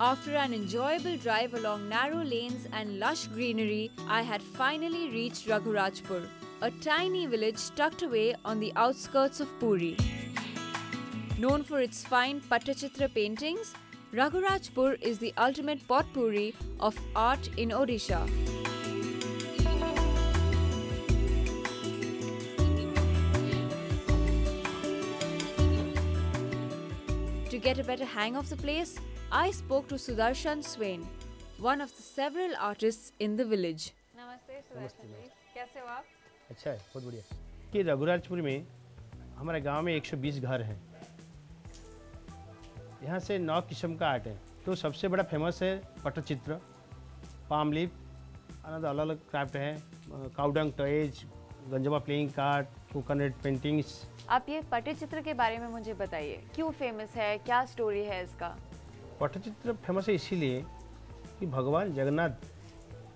After an enjoyable drive along narrow lanes and lush greenery, I had finally reached Raghurajpur, a tiny village tucked away on the outskirts of Puri. Known for its fine Pattachitra paintings, Raghurajpur is the ultimate potpourri of art in Odisha. To get a better hang of the place, I spoke to Sudarshan Swain, one of the several artists in the village. नमस्ते सुदर्शन जी, कैसे हो आप? अच्छा है, बहुत बढ़िया। कि रघुराजपुर में हमारे गांव में 120 घर हैं। यहाँ से 9 किस्म का आर्ट है। तो सबसे बड़ा फेमस है पट्टचित्र, पाम लीफ, अलग अलग क्राफ्ट है, काउडंग टॉयज, गंजवा प्लेइंग कार्ड, कोकोनट पेंटिंग्स। आप ये पट्टचित्र के बारे में मुझे बताइए, क्यों फेमस है, क्या स्टोरी है इसका? पट्टचित्र फेमस है इसीलिए कि भगवान जगन्नाथ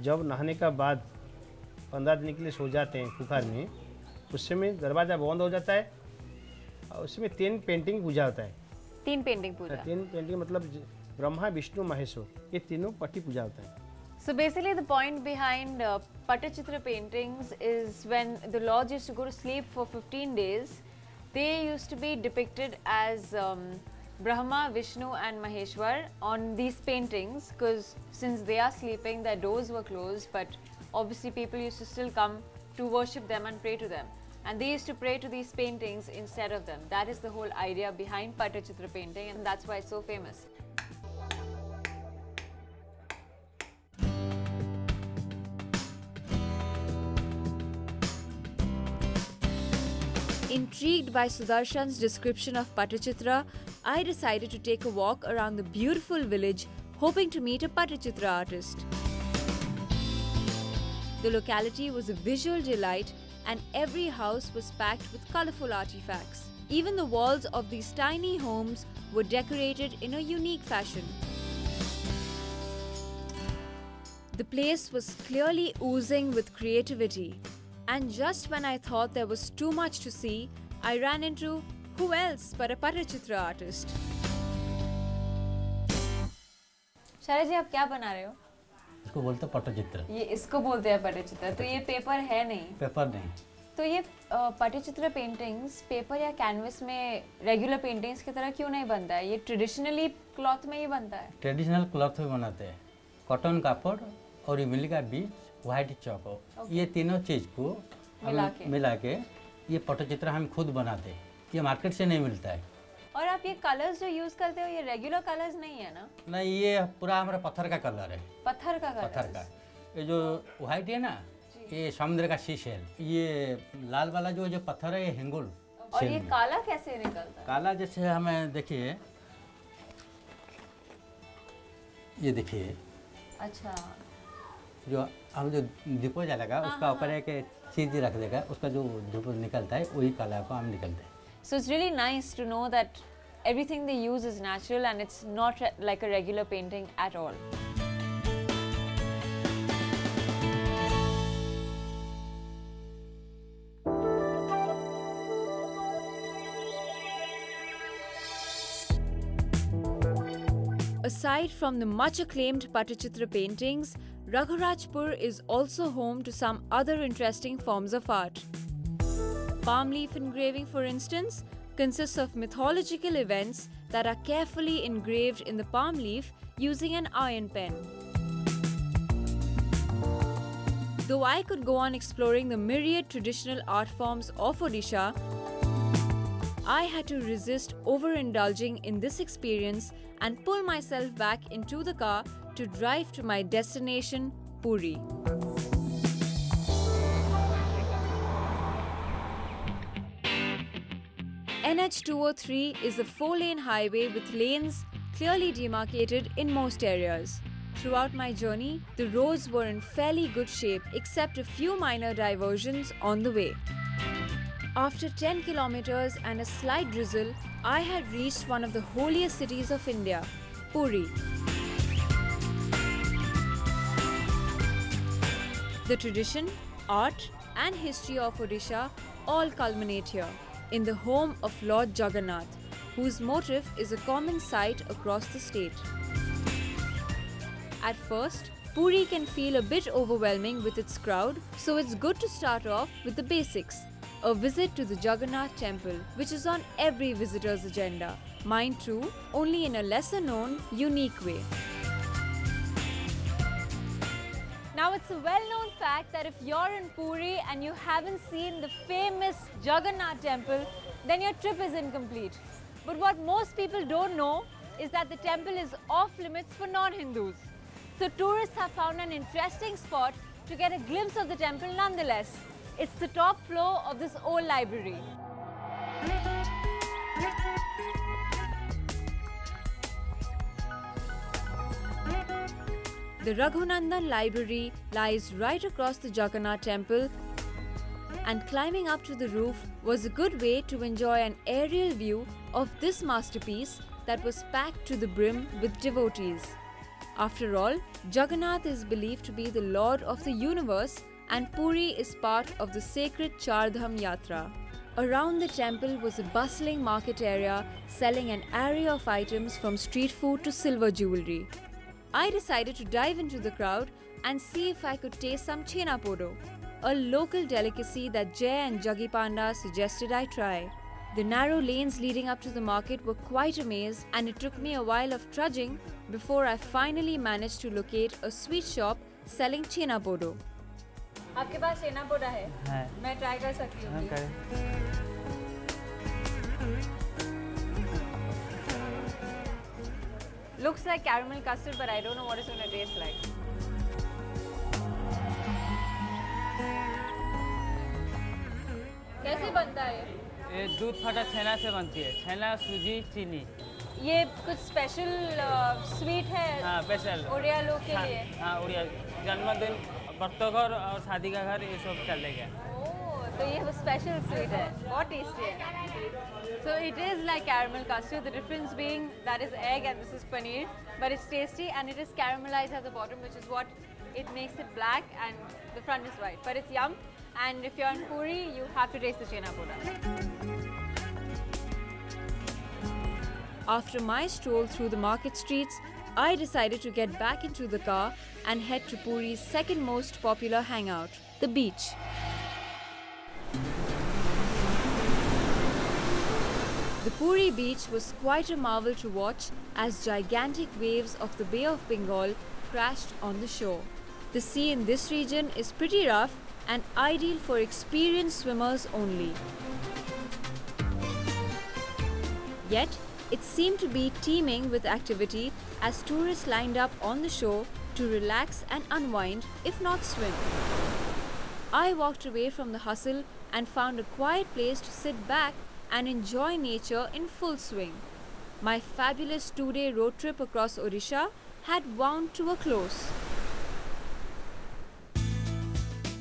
जब नहाने का बाद 15 दिन के लिए सो जाते हैं कुखार में, उस समय दरवाज़ा बंद हो जाता है और उसमें 3 पेंटिंग पूजा होता है। 3 पेंटिंग पूजा? 3 पेंटिंग मतलब ब्रह्मा विष्णु महेश्वर, ये तीनों पट्टी पूजा होता है। So basically the point behind Pattachitra paintings is when the lords used to go to sleep for 15 days, they used to be depicted as Brahma, Vishnu and Maheshwar on these paintings, because since they are sleeping, their doors were closed, but obviously people used to still come to worship them and pray to them. And they used to pray to these paintings instead of them. That is the whole idea behind Pattachitra painting, and that's why it's so famous. Intrigued by Sudarshan's description of Pattachitra, I decided to take a walk around the beautiful village, hoping to meet a Pattachitra artist. The locality was a visual delight, and every house was packed with colorful artifacts. Even the walls of these tiny homes were decorated in a unique fashion. The place was clearly oozing with creativity. And just when I thought there was too much to see, I ran into who else but a Pattachitra artist. शायद जी आप क्या बना रहे हो? इसको बोलते हैं पट्टचित्र। ये इसको बोलते हैं पट्टचित्र, तो ये पेपर है नहीं? पेपर नहीं। तो ये पट्टचित्र पेंटिंग्स पेपर या कैनवस में रेगुलर पेंटिंग्स की तरह क्यों नहीं बनता है? ये ट्रेडिशनली क्लॉथ में ही बनता है? ट्रेडिशनल क्लॉथ में बनाते हैं, कॉटन कापड़ और इमली का बीज, व्हाइट चौक, ये तीनों चीज़ को मिला के ये पट्टचित्र हम खुद बनाते हैं। ये मार्केट से नहीं मिलता है। और आप ये कलर्स जो यूज करते हो, ये रेगुलर कलर्स नहीं है ना? नहीं, ये पूरा हमारा पत्थर का कलर है। पत्थर का कलर? पत्थर का। ये जो व्हाइट है ना, ये समुद्र का शीश है। ये लाल वाला जो पत्थर है, ये हिंगुल। और ये काला कैसे निकलता है? काला जैसे हमें देखिए, ये देखिए। अच्छा। जो हम जो दीपो जलाएगा उसका ऊपर एक चीज रख देगा, उसका जो धूप निकलता है वही काला को हम निकलते हैं। So it's really nice to know that everything they use is natural and it's not like a regular painting at all. Aside from the much acclaimed Pattachitra paintings, Raghurajpur is also home to some other interesting forms of art. Palm leaf engraving, for instance, consists of mythological events that are carefully engraved in the palm leaf using an iron pen. Though I could go on exploring the myriad traditional art forms of Odisha, I had to resist overindulging in this experience and pull myself back into the car to drive to my destination, Puri. NH 203 is a 4-lane highway with lanes clearly demarcated in most areas. Throughout my journey, the roads were in fairly good shape except a few minor diversions on the way. After 10 kilometers and a slight drizzle, I had reached one of the holiest cities of India, Puri. The tradition, art and history of Odisha all culminate here, in the home of Lord Jagannath, whose motif is a common sight across the state. At first, Puri can feel a bit overwhelming with its crowd, so it's good to start off with the basics. A visit to the Jagannath temple, which is on every visitor's agenda. Mine too, only in a lesser known, unique way. Now it's a well-known fact that if you're in Puri and you haven't seen the famous Jagannath temple, then your trip is incomplete. But what most people don't know is that the temple is off limits for non-Hindus. So tourists have found an interesting spot to get a glimpse of the temple nonetheless. It's the top floor of this old library. The Raghunandan Library lies right across the Jagannath temple, and climbing up to the roof was a good way to enjoy an aerial view of this masterpiece that was packed to the brim with devotees. After all, Jagannath is believed to be the Lord of the universe, and Puri is part of the sacred Char Dham Yatra. Around the temple was a bustling market area selling an array of items from street food to silver jewelry. I decided to dive into the crowd and see if I could taste some chena podo, a local delicacy that Jay and Jaggi Panda suggested I try. The narrow lanes leading up to the market were quite a maze, and it took me a while of trudging before I finally managed to locate a sweet shop selling chena podo. आपके पास चेना पोडा है? मैं try कर सकती हूँ। Looks like caramel custard, but I don't know what it's going to taste like. कैसे बनता है? ये दूध फटा छेना से बनती है। छेना, सूजी, चीनी। ये कुछ स्पेशल स्वीट है? हाँ, स्पेशल। उड़िया लोग के लिए? हाँ, उड़िया जन्मदिन, बर्तों घर और शादी का घर ये सब चलेगा। तो ये स्पेशल स्वीट है, बहुत टेस्टी है। So it is like caramel custard, the difference being that is egg and this is paneer, but it's tasty and it is caramelized at the bottom, which is what it makes it black, and the front is white. But it's yum, and if you're in Puri, you have to taste the chena poda. After my stroll through the market streets, I decided to get back into the car and head to Puri's second most popular hangout, the beach. The Puri beach was quite a marvel to watch as gigantic waves of the Bay of Bengal crashed on the shore. The sea in this region is pretty rough and ideal for experienced swimmers only. Yet, it seemed to be teeming with activity as tourists lined up on the shore to relax and unwind, if not swim. I walked away from the hustle and found a quiet place to sit back and enjoy nature in full swing. My fabulous 2-day road trip across Odisha had wound to a close.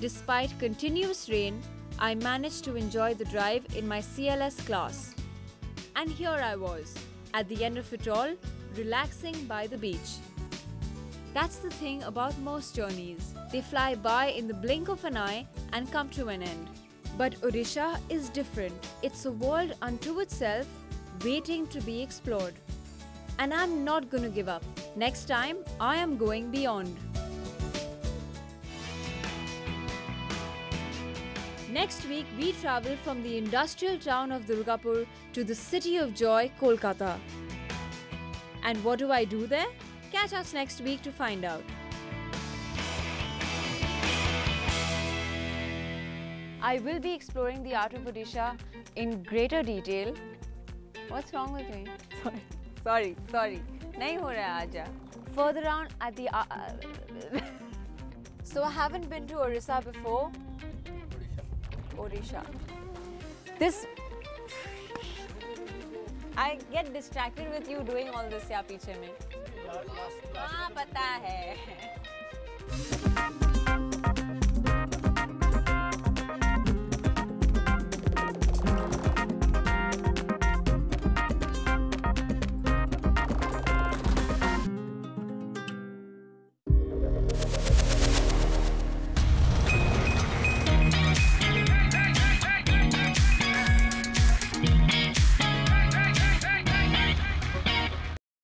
Despite continuous rain, I managed to enjoy the drive in my CLS class. And here I was, at the end of it all, relaxing by the beach. That's the thing about most journeys. They fly by in the blink of an eye and come to an end. But Odisha is different. It's a world unto itself, waiting to be explored. And I'm not gonna give up. Next time, I am going beyond. Next week, we travel from the industrial town of Durgapur to the city of joy, Kolkata. And what do I do there? Catch us next week to find out. I will be exploring the art of Odisha in greater detail. What's wrong with me? Sorry. Nahi ho raha aaja. Further on at the... So I haven't been to Orissa before. Odisha. This... I get distracted with you doing all this ya piche mein. हाँ पता है.